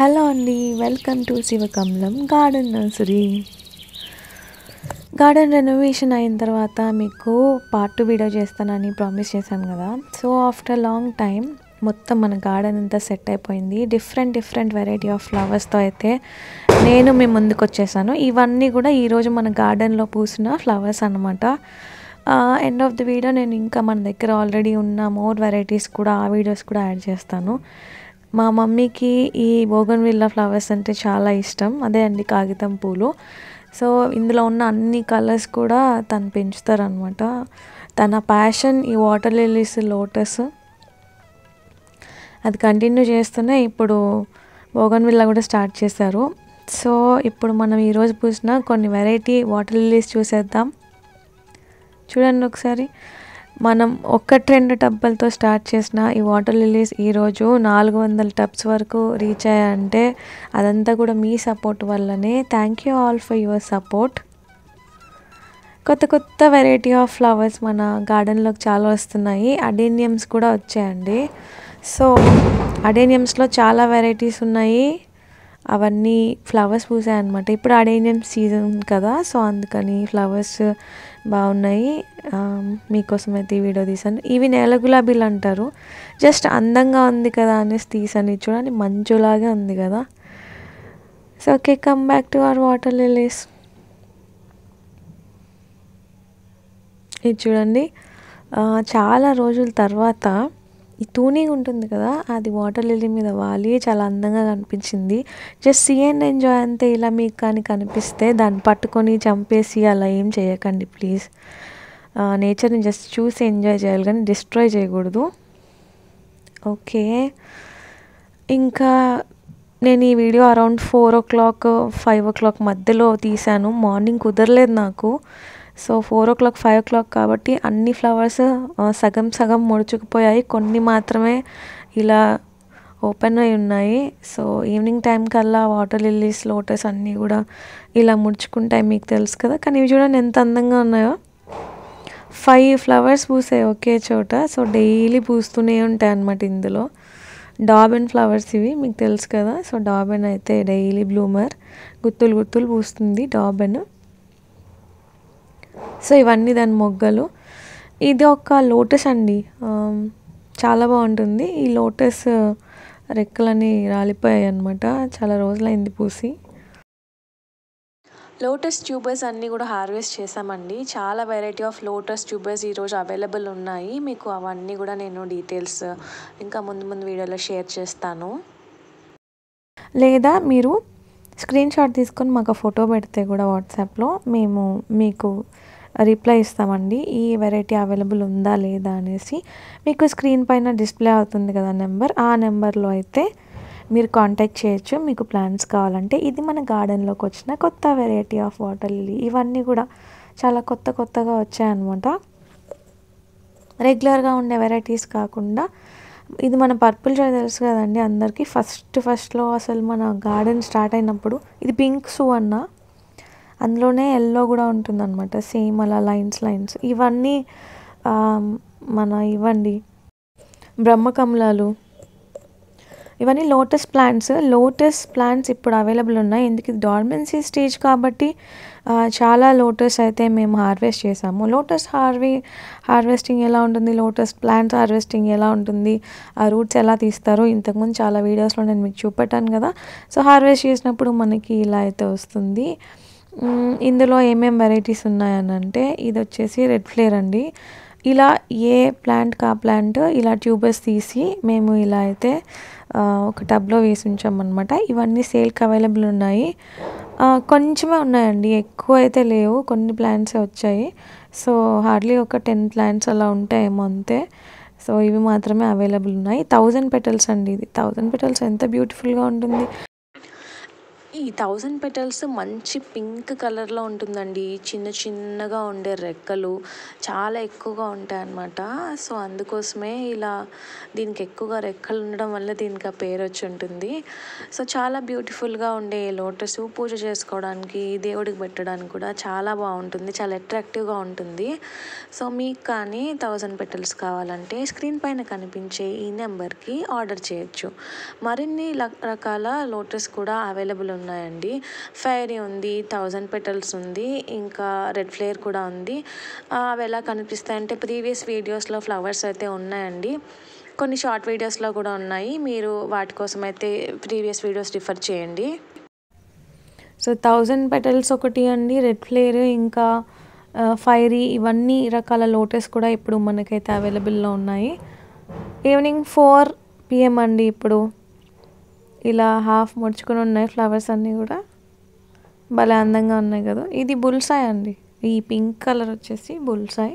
Hello అండి, welcome to Sivakamalam garden nursery. Garden renovation అయిన తర్వాత మీకు పార్ట్ 2 వీడియో చేస్తానని ప్రామిస్ చేశాను కదా. సో ఆఫ్టర్ లాంగ్ టైం మొత్తం మన గార్డెన్ అంతా సెట్ అయిపోయింది. డిఫరెంట్ వెరైటీ ఆఫ్ ఫ్లవర్స్తో అయితే నేను మీ ముందుకు వచ్చేసాను. ఇవన్నీ కూడా ఈరోజు మన గార్డెన్లో పూసిన ఫ్లవర్స్ అన్నమాట. ఎండ్ ఆఫ్ ది వీడియో నేను ఇంకా మన దగ్గర ఆల్రెడీ ఉన్న మోర్ వెరైటీస్ కూడా ఆ వీడియోస్ కూడా యాడ్ చేస్తాను. మా మమ్మీకి ఈ బోగన్విల్లా ఫ్లవర్స్ అంటే చాలా ఇష్టం. అదే అండి కాగితం పూలు. సో ఇందులో ఉన్న అన్ని కలర్స్ కూడా తను పెంచుతారనమాట. తన ప్యాషన్ ఈ వాటర్ లిలీస్, లోటస్ అది కంటిన్యూ చేస్తూనే ఇప్పుడు బోగన్విల్లా కూడా స్టార్ట్ చేశారు. సో ఇప్పుడు మనం ఈరోజు పూసిన కొన్ని వెరైటీ వాటర్ లిలీస్ చూసేద్దాం. చూడండి ఒకసారి. మనం 1-2 టబ్బలతో స్టార్ట్ చేసిన ఈ వాటర్ లిలీస్ ఈరోజు 400 టబ్స్ వరకు రీచ్ అయ్యాయంటే అదంతా కూడా మీ సపోర్ట్ వల్లనే. Thank you all for your support. కొత్త వెరైటీ ఆఫ్ ఫ్లవర్స్ మన గార్డెన్లోకి చాలా వస్తున్నాయి. అడేనియమ్స్ కూడా వచ్చాయండి. సో అడేనియమ్స్లో చాలా వెరైటీస్ ఉన్నాయి. అవన్నీ ఫ్లవర్స్ పూసాయి అన్నమాట. ఇప్పుడు అడేనియం సీజన్ కదా, సో అందుకని ఫ్లవర్స్ బాగున్నాయి. మీకోసం అయితే ఈ వీడియో తీసాను. ఇవి నేల గులాబీలు అంటారు. జస్ట్ అందంగా ఉంది కదా అనేసి తీసాను. చూడండి మంచులాగే ఉంది కదా. So okay, come back to our water lilies. ఇది చూడండి, చాలా రోజుల తర్వాత ఈ తూనీగా ఉంటుంది కదా, అది వాటర్ లిల్లీ మీద వాలి చాలా అందంగా కనిపించింది. జస్ట్ సీ అండ్ ఎంజాయ్ అంతే. ఇలా మీకు కానీ కనిపిస్తే దాన్ని పట్టుకొని చంపేసి అలా ఏం చేయకండి ప్లీజ్. నేచర్ని జస్ట్ చూసి ఎంజాయ్ చేయాలి కానీ డిస్ట్రాయ్ చేయకూడదు. ఓకే, ఇంకా నేను ఈ వీడియో అరౌండ్ 4 o'clock 5 o'clock మధ్యలో తీశాను. మార్నింగ్ కుదరలేదు నాకు. సో 4 o'clock 5 o'clock కాబట్టి అన్ని ఫ్లవర్స్ సగం ముడుచుకుపోయాయి. కొన్ని మాత్రమే ఇలా ఓపెన్ అయి ఉన్నాయి. సో ఈవినింగ్ టైం కల్లా వాటర్ లిల్లీస్, లోటస్ అన్నీ కూడా ఇలా ముడుచుకుంటాయి, మీకు తెలుసు కదా. కానీ ఇవి చూడండి ఎంత అందంగా ఉన్నాయో. 5 ఫ్లవర్స్ పూసాయి ఒకే చోట. సో డైలీ పూస్తూనే ఉంటాయి అన్నమాట. ఇందులో డాబెన్ ఫ్లవర్స్ ఇవి, మీకు తెలుసు కదా. సో డాబెన్ అయితే డైలీ బ్లూమర్, గుత్తులు పూస్తుంది డాబెన్. సో ఇవన్నీ దాని మొగ్గలు. ఇది ఒక లోటస్ అండి, చాలా బాగుంటుంది. ఈ లోటస్ రెక్కలని రాలిపోయాయి అన్నమాట. చాలా రోజులైంది పూసి. లోటస్ ట్యూబర్స్ అన్నీ కూడా హార్వెస్ట్ చేసామండి. చాలా వెరైటీ ఆఫ్ లోటస్ ట్యూబర్స్ ఈరోజు అవైలబుల్ ఉన్నాయి. మీకు అవన్నీ కూడా నేను డీటెయిల్స్ ఇంకా ముందు వీడియోలో షేర్ చేస్తాను. లేదా మీరు స్క్రీన్ షాట్ తీసుకొని మాకు ఫోటో పెడితే కూడా వాట్సాప్లో మేము మీకు రిప్లై ఇస్తామండి. ఈ వెరైటీ అవైలబుల్ ఉందా లేదా అనేసి. మీకు స్క్రీన్ పైన డిస్ప్లే అవుతుంది కదా నెంబర్, ఆ నెంబర్లో అయితే మీరు కాంటాక్ట్ చేయొచ్చు మీకు ప్లాంట్స్ కావాలంటే. ఇది మన గార్డెన్లోకి వచ్చిన కొత్త వెరైటీ ఆఫ్ వాటర్ లిల్లీ. ఇవన్నీ కూడా చాలా కొత్తగా వచ్చాయన్నమాట. రెగ్యులర్గా ఉండే వెరైటీస్ కాకుండా ఇది మన పర్పుల్ జాయ్ తెలుసు కదండి అందరికీ. ఫస్ట్లో అసలు మన గార్డెన్ స్టార్ట్ అయినప్పుడు ఇది పింక్ సువర్ణ, అందులోనే ఎల్లో కూడా ఉంటుందన్నమాట. సేమ్ అలా లైన్స్. ఇవన్నీ ఇవ్వండి బ్రహ్మకమలాలు. ఇవన్నీ లోటస్ ప్లాంట్స్ ఇప్పుడు అవైలబుల్ ఉన్నాయి. ఎందుకు ఇది డార్మెన్సీ స్టేజ్ కాబట్టి చాలా లోటస్ అయితే మేము హార్వెస్ట్ చేసాము. లోటస్ హార్వెస్టింగ్ ఎలా ఉంటుంది, లోటస్ ప్లాంట్స్ హార్వెస్టింగ్ ఎలా ఉంటుంది, ఆ రూట్స్ ఎలా తీస్తారో ఇంతకుముందు చాలా వీడియోస్లో నేను మీకు చూపెట్టాను కదా. సో హార్వెస్ట్ చేసినప్పుడు మనకి ఇలా అయితే వస్తుంది. ఇందులో ఏమేం వెరైటీస్ ఉన్నాయనంటే ఇది వచ్చేసి రెడ్ ఫ్లేర్ అండి. ఇలా ఏ ప్లాంట్కి ఆ ప్లాంట్ ఇలా ట్యూబర్స్ తీసి మేము ఇలా అయితే ఒక టబ్లో వేసి ఉంచామన్నమాట. ఇవన్నీ సేల్కి అవైలబుల్ ఉన్నాయి. కొంచెమే ఉన్నాయండి, ఎక్కువ అయితే లేవు. కొన్ని ప్లాంట్సే వచ్చాయి. సో హార్డ్లీ ఒక 10 ప్లాంట్స్ అలా ఉంటాయేమో అంతే. సో ఇవి మాత్రమే అవైలబుల్ ఉన్నాయి. 1000 petals అండి. ఇది 1000 petals ఎంత బ్యూటిఫుల్గా ఉంటుంది. ఈ 1000 పెటల్స్ మంచి పింక్ కలర్లో ఉంటుందండి. చిన్న చిన్నగా ఉండే రెక్కలు చాలా ఎక్కువగా ఉంటాయి అన్నమాట. సో అందుకోసమే ఇలా దీనికి ఎక్కువగా రెక్కలు ఉండడం వల్ల దీనికి ఆ పేరు వచ్చి ఉంటుంది. సో చాలా బ్యూటిఫుల్గా ఉండే లోటస్ పూజ చేసుకోవడానికి, దేవుడికి పెట్టడానికి కూడా చాలా బాగుంటుంది, చాలా అట్రాక్టివ్గా ఉంటుంది. సో మీకు కానీ 1000 పెటల్స్ కావాలంటే స్క్రీన్ పైన కనిపించే ఈ నెంబర్కి ఆర్డర్ చేయొచ్చు. మరిన్ని రకాల లోటస్ కూడా అవైలబుల్ ఉన్నాయండి. ఫైరీ ఉంది, 1000 పెటల్స్ ఉంది, ఇంకా రెడ్ ఫ్లేర్ కూడా ఉంది. అవి ఎలా కనిపిస్తాయంటే ప్రీవియస్ వీడియోస్లో ఫ్లవర్స్ అయితే ఉన్నాయండి, కొన్ని షార్ట్ వీడియోస్లో కూడా ఉన్నాయి. మీరు వాటి కోసం అయితే ప్రీవియస్ వీడియోస్ రిఫర్ చేయండి. సో 1000 పెటల్స్ ఒకటి అండి, రెడ్ ఫ్లేర్, ఇంకా ఫైరీ, ఇవన్నీ రకాల లోటస్ కూడా ఇప్పుడు మనకైతే అవైలబుల్లో ఉన్నాయి. ఈవినింగ్ 4 PM అండి. ఇప్పుడు ఇలా హాఫ్ ముడుచుకొని ఉన్నాయి ఫ్లవర్స్ అన్నీ కూడా, భలే అందంగా ఉన్నాయి కదా. ఇది బుల్సాయ్ అండి, ఈ పింక్ కలర్ వచ్చేసి బుల్సాయ్.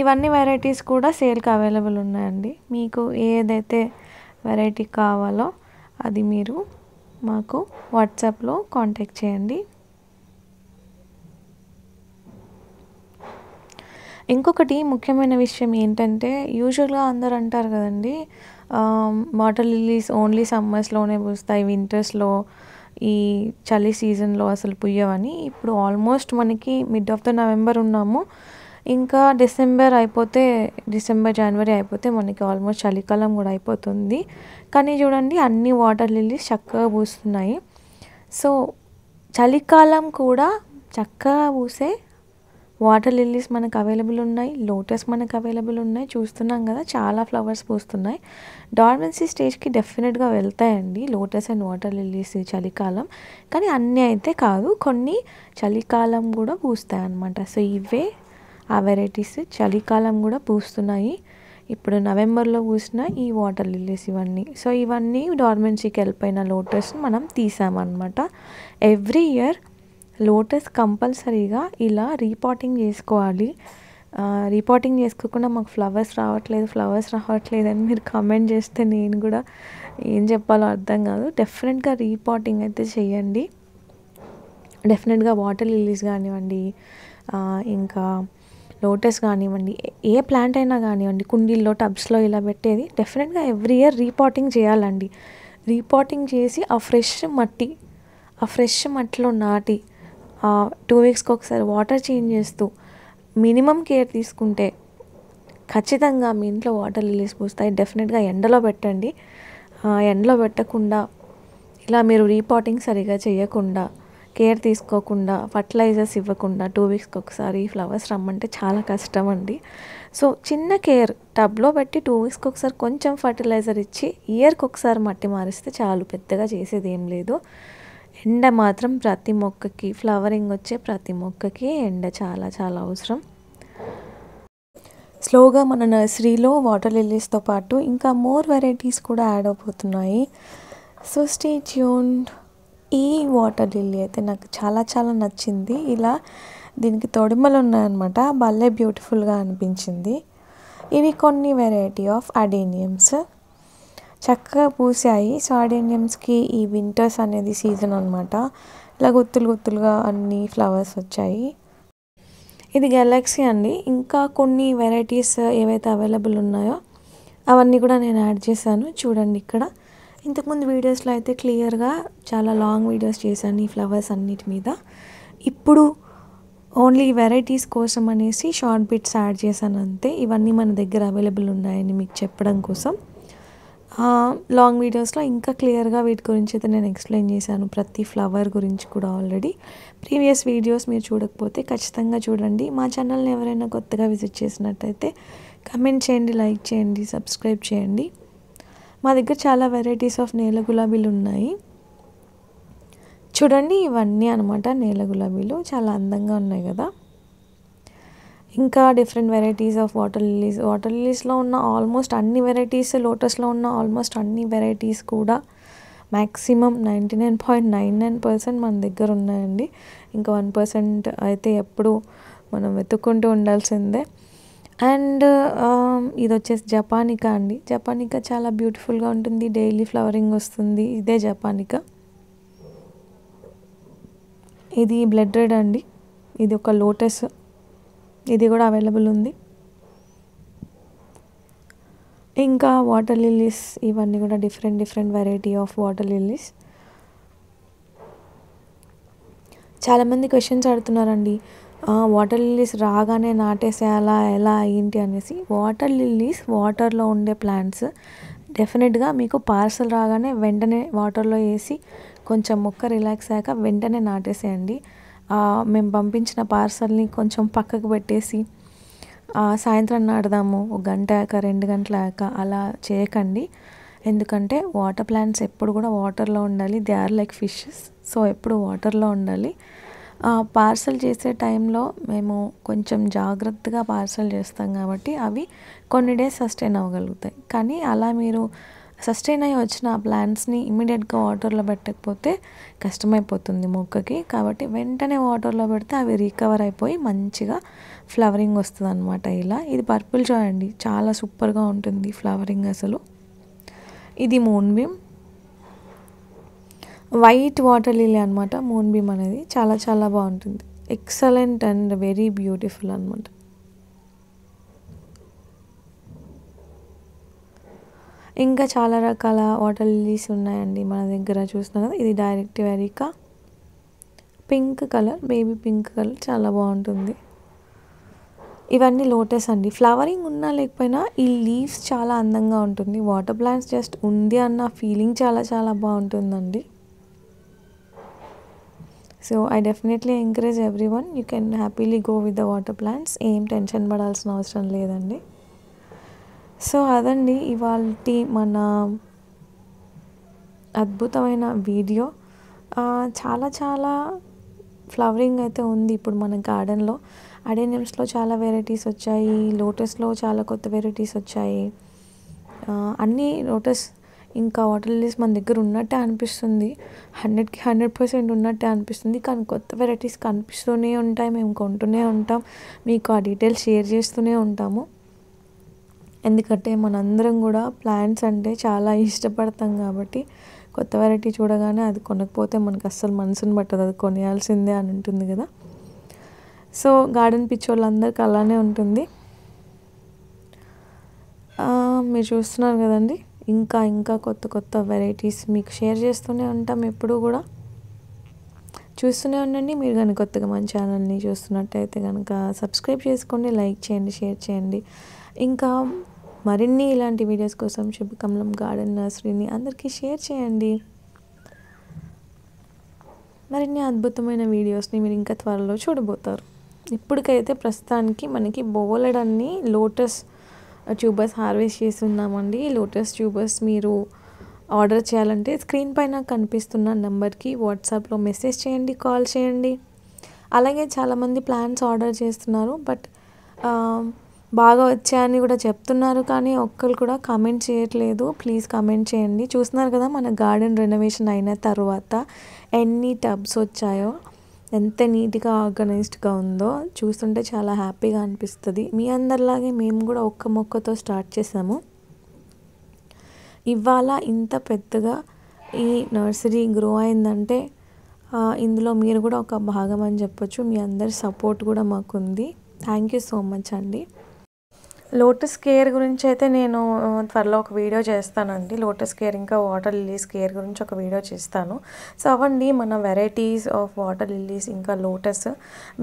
ఇవన్నీ వెరైటీస్ కూడా సేల్కి అవైలబుల్ ఉన్నాయండి. మీకు ఏదైతే వెరైటీ కావాలో అది మీరు మాకు వాట్సాప్లో కాంటాక్ట్ చేయండి. ఇంకొకటి ముఖ్యమైన విషయం ఏంటంటే, యూజువల్గా అందరు అంటారు కదండి, వాటర్ లిల్లీస్ ఓన్లీ సమ్మర్స్లోనే పూస్తాయి, వింటర్స్లో ఈ చలి సీజన్లో అసలు పుయ్యవని. ఇప్పుడు ఆల్మోస్ట్ మనకి మిడ్ ఆఫ్ ద నవంబర్ ఉన్నాము, ఇంకా డిసెంబర్ జనవరి అయిపోతే మనకి ఆల్మోస్ట్ చలికాలం కూడా అయిపోతుంది. కానీ చూడండి అన్ని వాటర్ లిల్లీస్ చక్కగా పూస్తున్నాయి. సో చలికాలం కూడా చక్కగా పూసే వాటర్ లిల్లీస్ మనకు అవైలబుల్ ఉన్నాయి, లోటస్ మనకు అవైలబుల్ ఉన్నాయి. చూస్తున్నాం కదా చాలా ఫ్లవర్స్ పూస్తున్నాయి. డార్మెన్సీ స్టేజ్కి డెఫినెట్గా వెళ్తాయండి లోటస్ అండ్ వాటర్ లిల్లీస్ చలికాలం, కానీ అన్నీ అయితే కాదు, కొన్ని చలికాలం కూడా పూస్తాయి అన్నమాట. సో ఇవే ఆ వెరైటీస్ చలికాలం కూడా పూస్తున్నాయి. ఇప్పుడు నవంబర్లో పూసిన ఈ వాటర్ లిల్లీస్ ఇవన్నీ. సో ఇవన్నీ డార్మెన్సీకి వెళ్ళిపోయిన లోటస్ మనం తీసామన్నమాట. ఎవ్రీ ఇయర్ లోటస్ కంపల్సరీగా ఇలా రీపాటింగ్ చేసుకోవాలి. రీపాటింగ్ చేసుకోకుండా మాకు ఫ్లవర్స్ రావట్లేదు అని మీరు కామెంట్ చేస్తే నేను కూడా ఏం చెప్పాలో అర్థం కాదు. డెఫినెట్గా రీపాటింగ్ అయితే చేయండి. డెఫినెట్గా వాటర్ లిల్లీస్ కానివ్వండి, ఇంకా లోటస్ కానివ్వండి, ఏ ప్లాంట్ అయినా కానివ్వండి, కుండీల్లో టబ్స్లో ఇలా పెట్టేది డెఫినెట్గా ఎవ్రీ ఇయర్ రీపాటింగ్ చేయాలండి. రీపాటింగ్ చేసి ఆ ఫ్రెష్ మట్టిలో నాటి 2 వీక్స్కి ఒకసారి వాటర్ చేంజ్ చేస్తూ మినిమం కేర్ తీసుకుంటే ఖచ్చితంగా మీ ఇంట్లో వాటర్ లిల్లీస్ పూస్తాయి. డెఫినెట్గా ఎండలో పెట్టండి. ఎండలో పెట్టకుండా ఇలా మీరు రీపాటింగ్ సరిగా చేయకుండా, కేర్ తీసుకోకుండా, ఫర్టిలైజర్స్ ఇవ్వకుండా 2 వీక్స్కి ఒకసారి ఫ్లవర్స్ రమ్మంటే చాలా కష్టం అండి. సో చిన్న కేర్, టబ్లో పెట్టి 2 వీక్స్కి ఒకసారి కొంచెం ఫర్టిలైజర్ ఇచ్చి ఇయర్కి ఒకసారి మట్టి మారిస్తే చాలు, పెద్దగా చేసేది ఏం లేదు. ఎండ మాత్రం ప్రతి మొక్కకి, ఫ్లవరింగ్ వచ్చే ప్రతి మొక్కకి ఎండ చాలా చాలా అవసరం. స్లోగా మన నర్సరీలో వాటర్ లిల్లీస్తో పాటు ఇంకా మోర్ వెరైటీస్ కూడా యాడ్ అయిపోతున్నాయి. So stay tuned. ఈ వాటర్ లిల్లీ అయితే నాకు చాలా చాలా నచ్చింది. ఇలా దీనికి తొడిమలు ఉన్నాయన్నమాట, భలే బ్యూటిఫుల్గా అనిపించింది. ఇవి కొన్ని వెరైటీ ఆఫ్ అడేనియమ్స్ చక్కగా పూసాయి. సో అడేనియమ్స్కి ఈ వింటర్స్ అనేది సీజన్ అనమాట. ఇలా గుత్తులుగా అన్ని ఫ్లవర్స్ వచ్చాయి. ఇది గెలాక్సీ అండి. ఇంకా కొన్ని వెరైటీస్ ఏవైతే అవైలబుల్ ఉన్నాయో అవన్నీ కూడా నేను యాడ్ చేశాను. చూడండి ఇక్కడ. ఇంతకుముందు వీడియోస్లో అయితే క్లియర్గా చాలా లాంగ్ వీడియోస్ చేశాను ఈ ఫ్లవర్స్ అన్నిటి మీద. ఇప్పుడు ఓన్లీ వెరైటీస్ కోసం అనేసి షార్ట్ బిట్స్ యాడ్ చేశాను అంతే. ఇవన్నీ మన దగ్గర అవైలబుల్ ఉన్నాయని మీకు చెప్పడం కోసం. లాంగ్ వీడియోస్లో ఇంకా క్లియర్గా వీటి గురించి అయితే నేను ఎక్స్ప్లెయిన్ చేశాను, ప్రతి ఫ్లవర్ గురించి కూడా ఆల్రెడీ. ప్రీవియస్ వీడియోస్ మీరు చూడకపోతే ఖచ్చితంగా చూడండి. మా ఛానల్ని ఎవరైనా కొత్తగా విజిట్ చేసినట్టయితే కమెంట్ చేయండి, లైక్ చేయండి, సబ్స్క్రైబ్ చేయండి. మా దగ్గర చాలా వెరైటీస్ ఆఫ్ నేల గులాబీలు ఉన్నాయి. చూడండి, ఇవన్నీ అనమాట నేల గులాబీలు, చాలా అందంగా ఉన్నాయి కదా. ఇంకా డిఫరెంట్ వెరైటీస్ ఆఫ్ వాటర్ లిల్లీస్లో ఉన్న ఆల్మోస్ట్ అన్ని వెరైటీస్, లోటస్లో ఉన్న ఆల్మోస్ట్ అన్ని వెరైటీస్ కూడా మ్యాక్సిమం 99.99% మన దగ్గర ఉన్నాయండి. ఇంకా 1% అయితే ఎప్పుడు మనం వెతుక్కుంటూ ఉండాల్సిందే. అండ్ ఇది వచ్చేసి జపానికా అండి. జపానికా చాలా బ్యూటిఫుల్గా ఉంటుంది, డైలీ ఫ్లవరింగ్ వస్తుంది. ఇదే జపానికా. ఇది బ్లడ్ రెడ్ అండి. ఇది ఒక లోటస్, ఇది కూడా అవైలబుల్ ఉంది. ఇంకా వాటర్ లిల్లీస్, ఇవన్నీ కూడా different variety of water lilies. చాలామంది క్వశ్చన్స్ అడుగుతున్నారండి, వాటర్ లిల్లీస్ రాగానే నాటేసేయాలా ఎలా ఏంటి అనేసి. వాటర్ లిల్లీస్ వాటర్లో ఉండే ప్లాంట్స్. డెఫినెట్గా మీకు పార్సల్ రాగానే వెంటనే వాటర్లో వేసి కొంచెం మొక్క రిలాక్స్ అయ్యాక వెంటనే నాటేసేయండి. మేము పంపించిన పార్సల్ని కొంచెం పక్కకు పెట్టేసి సాయంత్రం నాటుదాము, 1 గంట అయ్యాక 2 గంటల అయ్యాక అలా చేయకండి. ఎందుకంటే వాటర్ ప్లాంట్స్ ఎప్పుడు కూడా వాటర్లో ఉండాలి. They are like fishes. So ఎప్పుడు వాటర్లో ఉండాలి. పార్సల్ చేసే టైంలో మేము కొంచెం జాగ్రత్తగా పార్సల్ చేస్తాం కాబట్టి అవి కొన్ని డేస్ సస్టైన్ అవ్వగలుగుతాయి. కానీ అలా మీరు సస్టైన్ అయ్యి వచ్చిన ప్లాంట్స్ని ఇమ్మీడియట్గా వాటర్లో పెట్టకపోతే కష్టమైపోతుంది మొక్కకి. కాబట్టి వెంటనే వాటర్లో పెడితే అవి రికవర్ అయిపోయి మంచిగా ఫ్లవరింగ్ వస్తుంది అనమాట. ఇలా ఇది పర్పుల్ జాయ్ అండి, చాలా సూపర్గా ఉంటుంది ఫ్లవరింగ్ అసలు. ఇది moon beam, white water lily అనమాట. మూన్ బీమ్ అనేది చాలా బాగుంటుంది. ఎక్సలెంట్ అండ్ వెరీ బ్యూటిఫుల్ అనమాట. ఇంకా చాలా రకాల వాటర్ లిల్లీస్ ఉన్నాయండి మన దగ్గర. చూస్తున్నారు కదా, ఇది డైరెక్ట్ వెరికా, pink colour, baby pink colour, చాలా బాగుంటుంది. ఇవన్నీ లోటస్ అండి. ఫ్లవరింగ్ ఉన్నా లేకపోయినా ఈ లీవ్స్ చాలా అందంగా ఉంటుంది. వాటర్ ప్లాంట్స్ జస్ట్ ఉంది అన్న ఫీలింగ్ చాలా బాగుంటుందండి. So I definitely encourage everyone, you can happily go with the water plants. ఏం టెన్షన్ పడాల్సిన అవసరం లేదండి. సో అదండి ఇవాల్టి మన అద్భుతమైన వీడియో. చాలా ఫ్లవరింగ్ అయితే ఉంది ఇప్పుడు మన గార్డెన్లో. అడేనియమ్స్లో చాలా వెరైటీస్ వచ్చాయి, లోటస్లో చాలా కొత్త వెరైటీస్ వచ్చాయి. అన్నీ లోటస్ ఇంకా వాటర్ లిల్లీస్ మన దగ్గర ఉన్నట్టే అనిపిస్తుంది. 100కి 100% ఉన్నట్టే అనిపిస్తుంది. కానీ కొత్త వెరైటీస్ కనిపిస్తూనే ఉంటాయి, మేము కొంటూనే ఉంటాం, మీకు ఆ డీటెయిల్స్ షేర్ చేస్తూనే ఉంటాము. ఎందుకంటే మనందరం కూడా ప్లాంట్స్ అంటే చాలా ఇష్టపడతాం కాబట్టి కొత్త వెరైటీ చూడగానే అది కొనకపోతే మనకు అస్సలు మనసుని పట్టదు, అది కొనేయాల్సిందే అని ఉంటుంది కదా. సో గార్డెన్ పిచ్చోళ్ళందరికీ అలానే ఉంటుంది. మీరు చూస్తున్నారు కదండి, ఇంకా కొత్త వెరైటీస్ మీకు షేర్ చేస్తూనే ఉంటాం. ఎప్పుడు కూడా చూస్తూనే ఉండండి. మీరు కానీ కొత్తగా మన ఛానల్ని చూస్తున్నట్టయితే కనుక సబ్స్క్రైబ్ చేసుకోండి, లైక్ చేయండి, షేర్ చేయండి. ఇంకా మరిన్ని ఇలాంటి వీడియోస్ కోసం శుభకమలం గార్డెన్ నర్సరీని అందరికీ షేర్ చేయండి. మరిన్ని అద్భుతమైన వీడియోస్ని మీరు ఇంకా త్వరలో చూడబోతారు. ఇప్పటికైతే ప్రస్తుతానికి మనకి బోలెడన్ని లోటస్ ట్యూబర్స్ హార్వెస్ట్ చేస్తున్నామండి. లోటస్ ట్యూబర్స్ మీరు ఆర్డర్ చేయాలంటే స్క్రీన్ పైన కనిపిస్తున్న నెంబర్కి వాట్సాప్లో మెసేజ్ చేయండి, కాల్ చేయండి. అలాగే చాలామంది ప్లాంట్స్ ఆర్డర్ చేస్తున్నారు, బట్ బాగా వచ్చాయని కూడా చెప్తున్నారు, కానీ ఒక్కరు కూడా కామెంట్ చేయట్లేదు. ప్లీజ్ కామెంట్ చేయండి. చూస్తున్నారు కదా మన గార్డెన్ రెనోవేషన్ అయిన తర్వాత ఎన్ని టబ్స్ వచ్చాయో, ఎంత నీట్గా ఆర్గనైజ్డ్గా ఉందో చూస్తుంటే చాలా హ్యాపీగా అనిపిస్తుంది. మీ అందరిలాగే మేము కూడా ఒక్క మొక్కతో స్టార్ట్ చేసాము. ఇవాళ ఇంత పెద్దగా ఈ నర్సరీ గ్రో అయిందంటే ఇందులో మీరు కూడా ఒక భాగం అని చెప్పొచ్చు. మీ అందరి సపోర్ట్ కూడా మాకుంది. థ్యాంక్ యూ సో మచ్ అండి. లోటస్ కేర్ గురించి అయితే నేను త్వరలో ఒక వీడియో చేస్తానండి. లోటస్ కేర్ ఇంకా వాటర్ లిల్లీస్ కేర్ గురించి ఒక వీడియో చేస్తాను. సో అవండి మన వెరైటీస్ ఆఫ్ వాటర్ లిల్లీస్ ఇంకా లోటస్.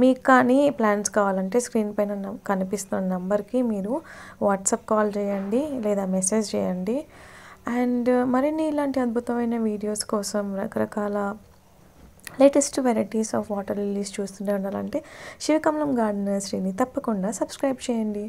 మీకు కానీ ప్లాంట్స్ కావాలంటే స్క్రీన్ పైన కనిపిస్తున్న నెంబర్కి మీరు వాట్సాప్ కాల్ చేయండి లేదా మెసేజ్ చేయండి. అండ్ మరిన్ని ఇలాంటి అద్భుతమైన వీడియోస్ కోసం రకరకాల latest varieties of water lilies చూస్తుంటే ఉండాలంటే శివకమలం గార్డెన్ నర్సరీని తప్పకుండా సబ్స్క్రైబ్ చేయండి.